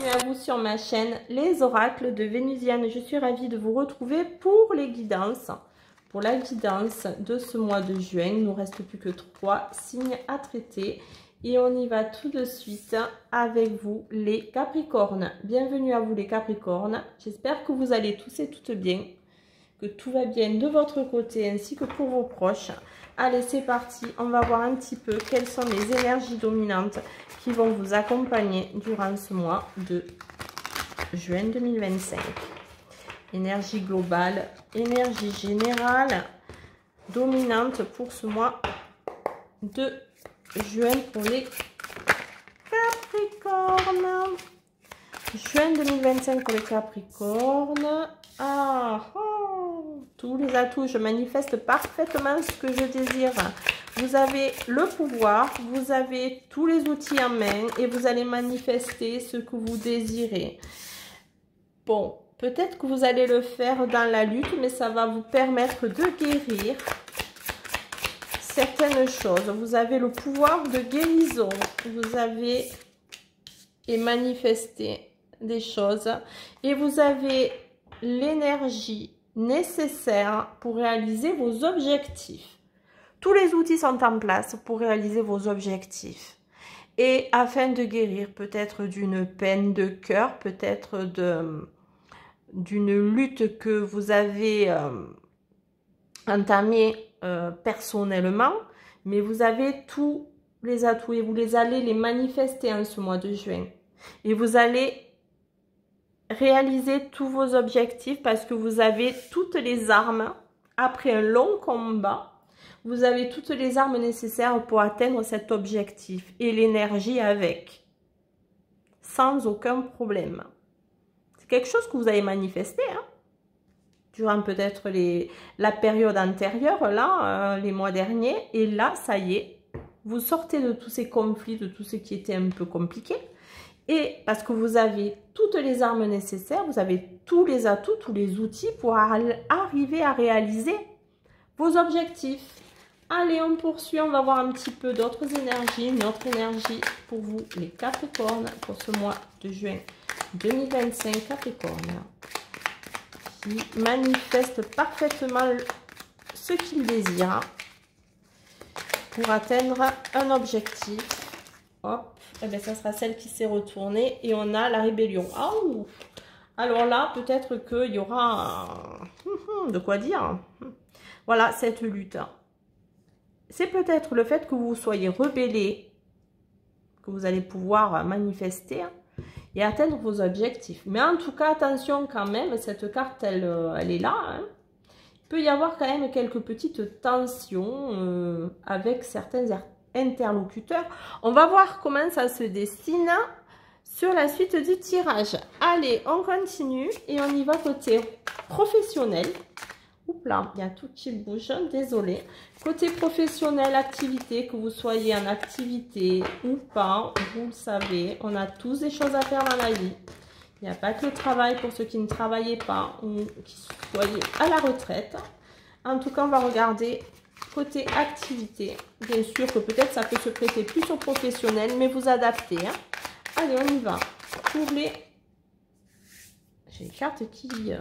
bienvenue à vous sur ma chaîne Les Oracles de Vénusienne. Je suis ravie de vous retrouver pour les guidances. Pour la guidance de ce mois de juin, il ne nous reste plus que 3 signes à traiter. Et on y va tout de suite avec vous les Capricornes. Bienvenue à vous les Capricornes. J'espère que vous allez tous et toutes bien, que tout va bien de votre côté ainsi que pour vos proches. Allez, c'est parti. On va voir un petit peu quelles sont les énergies dominantes qui vont vous accompagner durant ce mois de juin 2025. Énergie globale, énergie générale dominante pour ce mois de juin pour les Capricornes. Juin 2025 pour les Capricornes. Tous les atouts, je manifeste parfaitement ce que je désire. Vous avez le pouvoir, vous avez tous les outils en main et vous allez manifester ce que vous désirez. Bon, peut-être que vous allez le faire dans la lutte, mais ça va vous permettre de guérir certaines choses. Vous avez le pouvoir de guérison, vous avez et manifester des choses et vous avez l'énergie nécessaire pour réaliser vos objectifs. Tous les outils sont en place pour réaliser vos objectifs et afin de guérir peut-être d'une peine de cœur, peut-être d'une lutte que vous avez entamée personnellement, mais vous avez tous les atouts et vous allez les manifester en ce mois de juin et vous allez réaliser tous vos objectifs parce que vous avez toutes les armes. Après un long combat, vous avez toutes les armes nécessaires pour atteindre cet objectif et l'énergie avec, sans aucun problème. C'est quelque chose que vous avez manifesté, hein, durant peut-être la période antérieure, là, les mois derniers. Et là, ça y est, vous sortez de tous ces conflits, de tout ce qui était un peu compliqué. Et parce que vous avez toutes les armes nécessaires, vous avez tous les atouts, tous les outils pour arriver à réaliser vos objectifs. Allez, on poursuit, on va voir un petit peu d'autres énergies, une autre énergie pour vous, les Capricornes, pour ce mois de juin 2025. Capricorne, qui manifeste parfaitement ce qu'il désire pour atteindre un objectif. Hop. Eh bien, ça sera celle qui s'est retournée et on a la rébellion. Oh, alors là, peut-être qu'il y aura de quoi dire. Voilà, cette lutte. C'est peut-être le fait que vous soyez rebellé que vous allez pouvoir manifester et atteindre vos objectifs. Mais en tout cas, attention quand même, cette carte, elle est là. Hein. Il peut y avoir quand même quelques petites tensions avec certains interlocuteurs. On va voir comment ça se dessine sur la suite du tirage. Allez, on continue et on y va côté professionnel. Oups là, il y a tout qui bouge, désolé. Côté professionnel, activité, que vous soyez en activité ou pas, vous le savez, on a tous des choses à faire dans la vie. Il n'y a pas que le travail pour ceux qui ne travaillaient pas ou qui soyez à la retraite. En tout cas, on va regarder côté activité. Bien sûr que peut-être ça peut se prêter plus au professionnel, mais vous adaptez. Hein. Allez, on y va. Pour les... J'ai les cartes qui...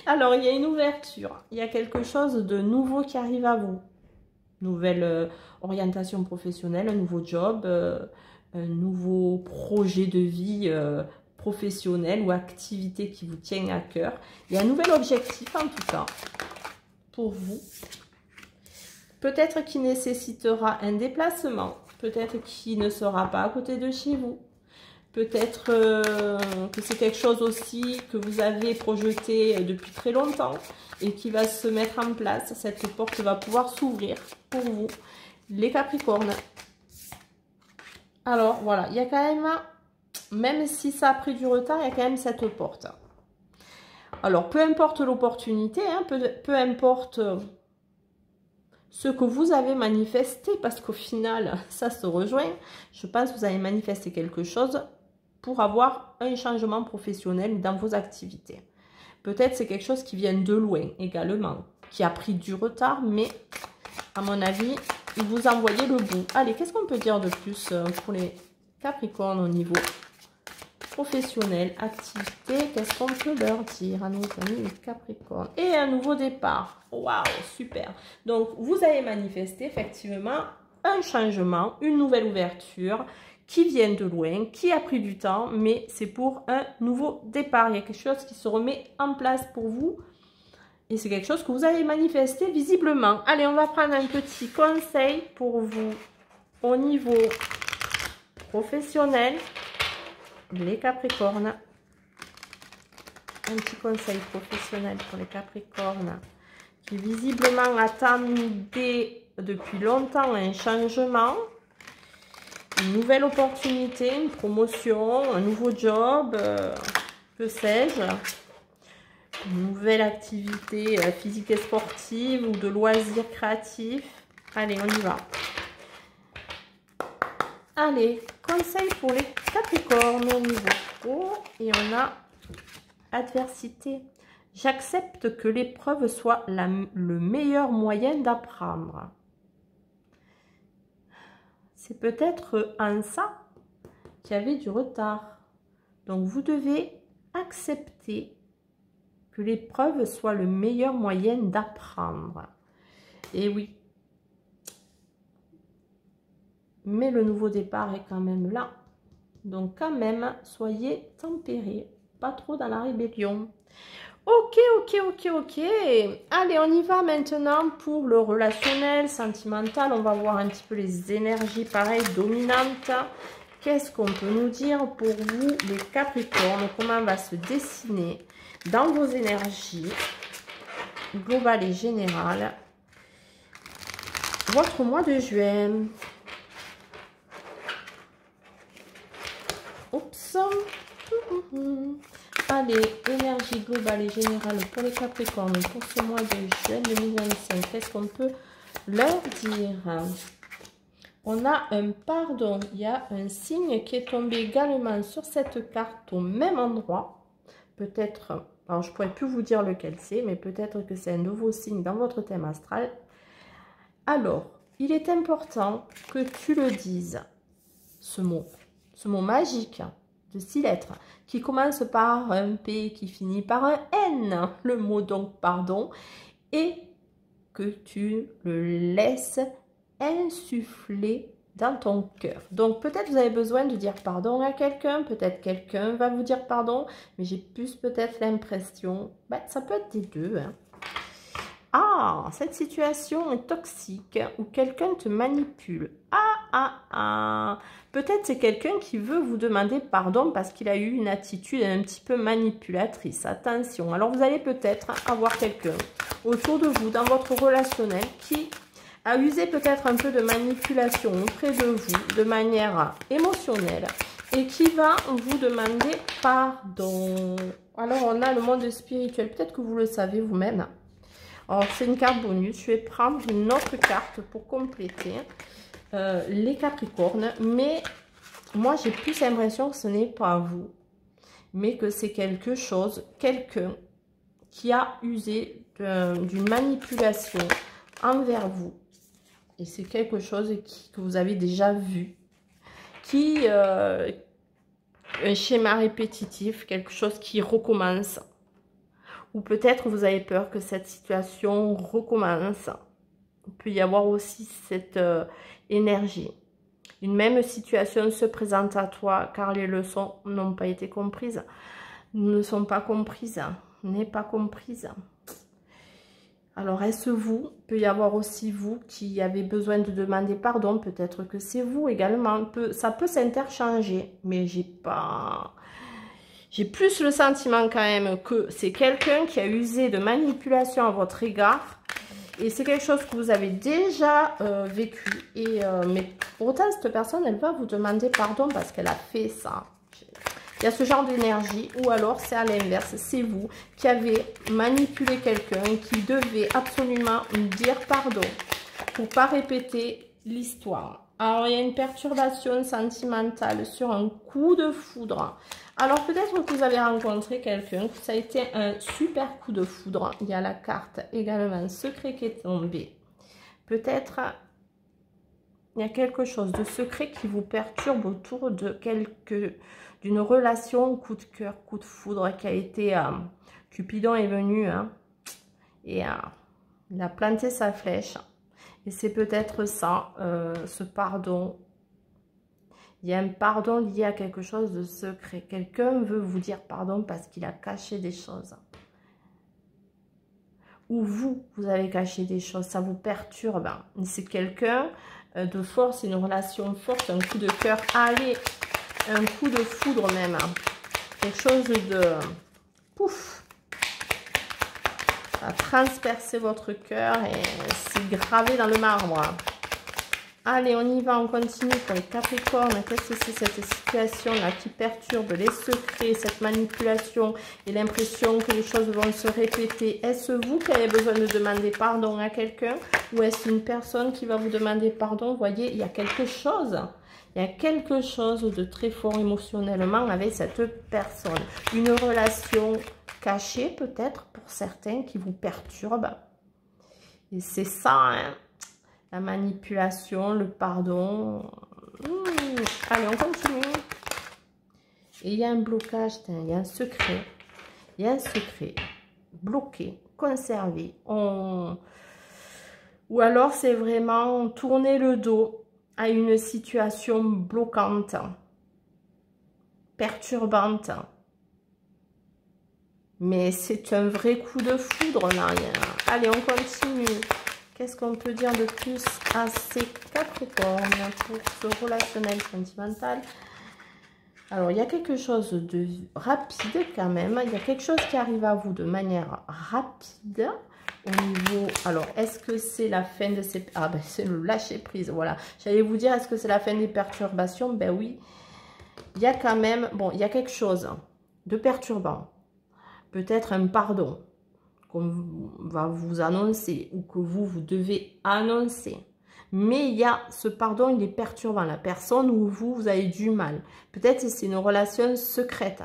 Alors, il y a une ouverture. Il y a quelque chose de nouveau qui arrive à vous. Nouvelle orientation professionnelle, un nouveau job, un nouveau projet de vie professionnel ou activité qui vous tient à cœur. Il y a un nouvel objectif en tout cas pour vous. Peut-être qui nécessitera un déplacement, peut-être qui ne sera pas à côté de chez vous. Peut-être que c'est quelque chose aussi que vous avez projeté depuis très longtemps et qui va se mettre en place. Cette porte va pouvoir s'ouvrir pour vous, les Capricornes. Alors voilà, il y a quand même si ça a pris du retard, il y a quand même cette porte. Alors peu importe l'opportunité, hein, peu importe ce que vous avez manifesté, parce qu'au final, ça se rejoint. Je pense que vous avez manifesté quelque chose pour avoir un changement professionnel dans vos activités. Peut-être c'est quelque chose qui vient de loin également, qui a pris du retard, mais à mon avis, vous envoyez le bout. Allez, qu'est-ce qu'on peut dire de plus pour les Capricornes au niveau professionnel, activité, qu'est-ce qu'on peut leur dire à nos amis les Capricornes? Et un nouveau départ. Waouh, super. Donc, vous avez manifesté effectivement un changement, une nouvelle ouverture qui vient de loin, qui a pris du temps, mais c'est pour un nouveau départ. Il y a quelque chose qui se remet en place pour vous. Et c'est quelque chose que vous avez manifesté visiblement. Allez, on va prendre un petit conseil pour vous au niveau professionnel, les Capricornes. Un petit conseil professionnel pour les Capricornes qui visiblement attendaient depuis longtemps un changement, une nouvelle opportunité, une promotion, un nouveau job, que sais-je. Une nouvelle activité physique et sportive ou de loisirs créatifs. Allez, on y va. Allez, conseil pour les Capricornes au niveau pro. Et on a adversité. J'accepte que l'épreuve soit le meilleur moyen d'apprendre. C'est peut-être en ça qu'il y avait du retard. Donc, vous devez accepter que l'épreuve soit le meilleur moyen d'apprendre. Et oui. Mais le nouveau départ est quand même là. Donc quand même, soyez tempérés. Pas trop dans la rébellion. Ok. Allez, on y va maintenant pour le relationnel, sentimental. On va voir un petit peu les énergies, pareil, dominantes. Qu'est-ce qu'on peut nous dire pour vous, les Capricornes? Comment va se dessiner dans vos énergies globales et générales votre mois de juin? Oups. Allez, énergie globale et générale pour les Capricornes pour ce mois de juin 2025. Qu'est-ce qu'on peut leur dire? On a un pardon. Il y a un signe qui est tombé également sur cette carte au même endroit. Peut-être, alors je ne pourrais plus vous dire lequel c'est, mais peut-être que c'est un nouveau signe dans votre thème astral. Alors, il est important que tu le dises, ce mot magique de 6 lettres, qui commence par un P, qui finit par un N, le mot donc pardon, et que tu le laisses insuffler dans ton cœur. Donc peut-être vous avez besoin de dire pardon à quelqu'un, peut-être quelqu'un va vous dire pardon, mais j'ai plus peut-être l'impression, ça peut être des deux. Ah, cette situation est toxique ou quelqu'un te manipule. Peut-être c'est quelqu'un qui veut vous demander pardon parce qu'il a eu une attitude un petit peu manipulatrice. Attention, alors vous allez peut-être avoir quelqu'un autour de vous, dans votre relationnel, qui a usé peut-être un peu de manipulation auprès de vous de manière émotionnelle et qui va vous demander pardon. Alors on a le monde spirituel, peut-être que vous le savez vous-même. Alors c'est une carte bonus, je vais prendre une autre carte pour compléter les Capricornes, mais moi j'ai plus l'impression que ce n'est pas vous, mais que c'est quelque chose, quelqu'un qui a usé d'une manipulation envers vous. Et c'est quelque chose que vous avez déjà vu, un schéma répétitif, quelque chose qui recommence. Ou peut-être vous avez peur que cette situation recommence. Il peut y avoir aussi cette énergie. Une même situation se présente à toi car les leçons n'ont pas été comprises. Ne sont pas comprises. N'est pas comprise. Alors, est-ce vous? Il peut y avoir aussi vous qui avez besoin de demander pardon. Peut-être que c'est vous également. Ça peut s'interchanger. Mais j'ai plus le sentiment quand même que c'est quelqu'un qui a usé de manipulation à votre égard. Et c'est quelque chose que vous avez déjà vécu. Mais pour autant, cette personne, elle va vous demander pardon parce qu'elle a fait ça. Il y a ce genre d'énergie. Ou alors, c'est à l'inverse. C'est vous qui avez manipulé quelqu'un qui devait absolument lui dire pardon pour ne pas répéter l'histoire. Alors, il y a une perturbation sentimentale sur un coup de foudre. Alors, peut-être que vous avez rencontré quelqu'un, que ça a été un super coup de foudre. Il y a la carte également secret qui est tombée. Peut-être Il y a quelque chose de secret qui vous perturbe autour de d'une relation coup de cœur, coup de foudre qui a été... Cupidon est venu et il a planté sa flèche. Et c'est peut-être ça, ce pardon. Il y a un pardon lié à quelque chose de secret. Quelqu'un veut vous dire pardon parce qu'il a caché des choses. Ou vous avez caché des choses, ça vous perturbe. C'est quelqu'un de force, une relation forte, un coup de cœur. Allez, un coup de foudre même. Quelque chose de... Pouf! Ça va transpercer votre cœur et c'est gravé dans le marbre. Allez, on y va, on continue pour les Capricornes. Qu'est-ce que c'est cette situation-là qui perturbe les secrets, cette manipulation et l'impression que les choses vont se répéter? Est-ce vous qui avez besoin de demander pardon à quelqu'un ou est-ce une personne qui va vous demander pardon? Vous voyez, il y a quelque chose. Il y a quelque chose de très fort émotionnellement avec cette personne. Une relation cachée peut-être pour certains qui vous perturbe. Et c'est ça, hein. La manipulation, le pardon. Allez, on continue. Et il y a un blocage, il y a un secret. Il y a un secret. Bloqué, conservé. Ou alors, c'est vraiment tourner le dos à une situation bloquante, perturbante. Mais c'est un vrai coup de foudre, là. Allez, on continue. Qu'est-ce qu'on peut dire de plus à ces Capricornes pour ce relationnel sentimental? Alors, il y a quelque chose de rapide quand même. Il y a quelque chose qui arrive à vous de manière rapide au niveau... Alors, est-ce que c'est la fin de ces... Ah, ben, c'est le lâcher-prise, voilà. J'allais vous dire, est-ce que c'est la fin des perturbations? Ben oui. Il y a quand même... Bon, il y a quelque chose de perturbant. Peut-être un pardon qu'on va vous annoncer ou que vous devez annoncer. Mais il y a ce pardon, il est perturbant. La personne ou vous avez du mal. Peut-être c'est une relation secrète.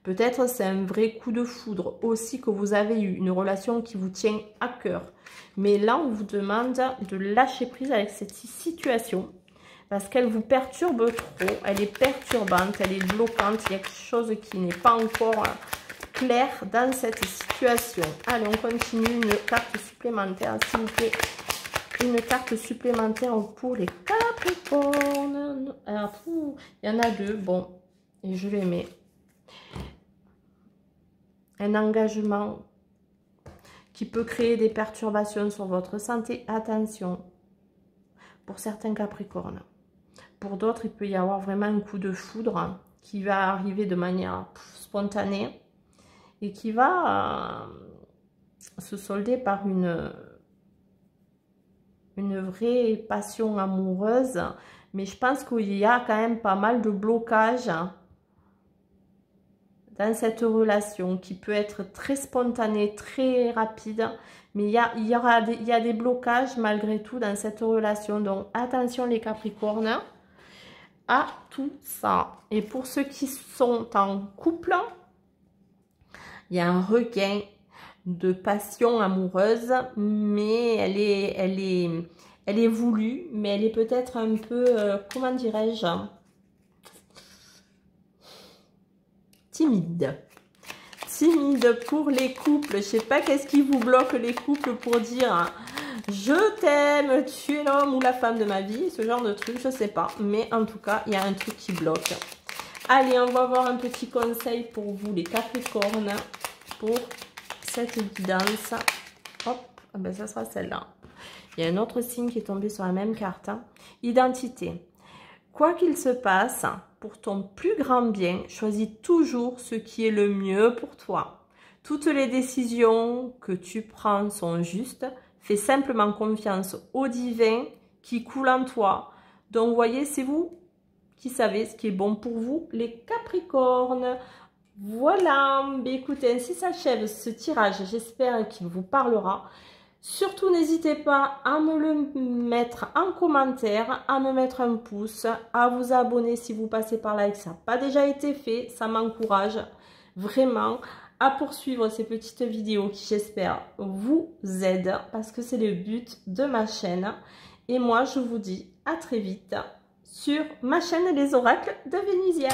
Peut-être c'est un vrai coup de foudre aussi que vous avez eu. Une relation qui vous tient à cœur. Mais là, on vous demande de lâcher prise avec cette situation. Parce qu'elle vous perturbe trop. Elle est perturbante, elle est bloquante. Il y a quelque chose qui n'est pas encore... clair dans cette situation. Allez, on continue. Une carte supplémentaire, s'il vous plaît. Une carte supplémentaire pour les Capricornes. Alors, il y en a deux. Bon, et je les mets. Un engagement qui peut créer des perturbations sur votre santé. Attention, pour certains Capricornes. Pour d'autres, il peut y avoir vraiment un coup de foudre qui va arriver de manière spontanée. Et qui va se solder par une vraie passion amoureuse. Mais je pense qu'il y a quand même pas mal de blocages dans cette relation qui peut être très spontanée, très rapide. Mais il y a des blocages malgré tout dans cette relation. Donc attention les Capricornes à tout ça. Et pour ceux qui sont en couple... Il y a un regain de passion amoureuse, mais elle est voulue, mais elle est peut-être un peu, comment dirais-je, timide. Timide pour les couples. Je sais pas qu'est-ce qui vous bloque les couples pour dire je t'aime, tu es l'homme ou la femme de ma vie, ce genre de truc, je sais pas. Mais en tout cas, il y a un truc qui bloque. Allez, on va voir un petit conseil pour vous, les Capricornes, pour cette guidance. Hop, ben ça sera celle-là. Il y a un autre signe qui est tombé sur la même carte. Identité. Quoi qu'il se passe, pour ton plus grand bien, choisis toujours ce qui est le mieux pour toi. Toutes les décisions que tu prends sont justes. Fais simplement confiance au divin qui coule en toi. Donc, vous voyez, c'est vous qui savez ce qui est bon pour vous, les Capricornes. Voilà, mais écoutez, ainsi s'achève ce tirage. J'espère qu'il vous parlera. Surtout, n'hésitez pas à me le mettre en commentaire, à me mettre un pouce, à vous abonner si vous passez par là et que ça n'a pas déjà été fait. Ça m'encourage vraiment à poursuivre ces petites vidéos qui, j'espère, vous aident parce que c'est le but de ma chaîne. Et moi, je vous dis à très vite sur ma chaîne Les Oracles de Vénusienne.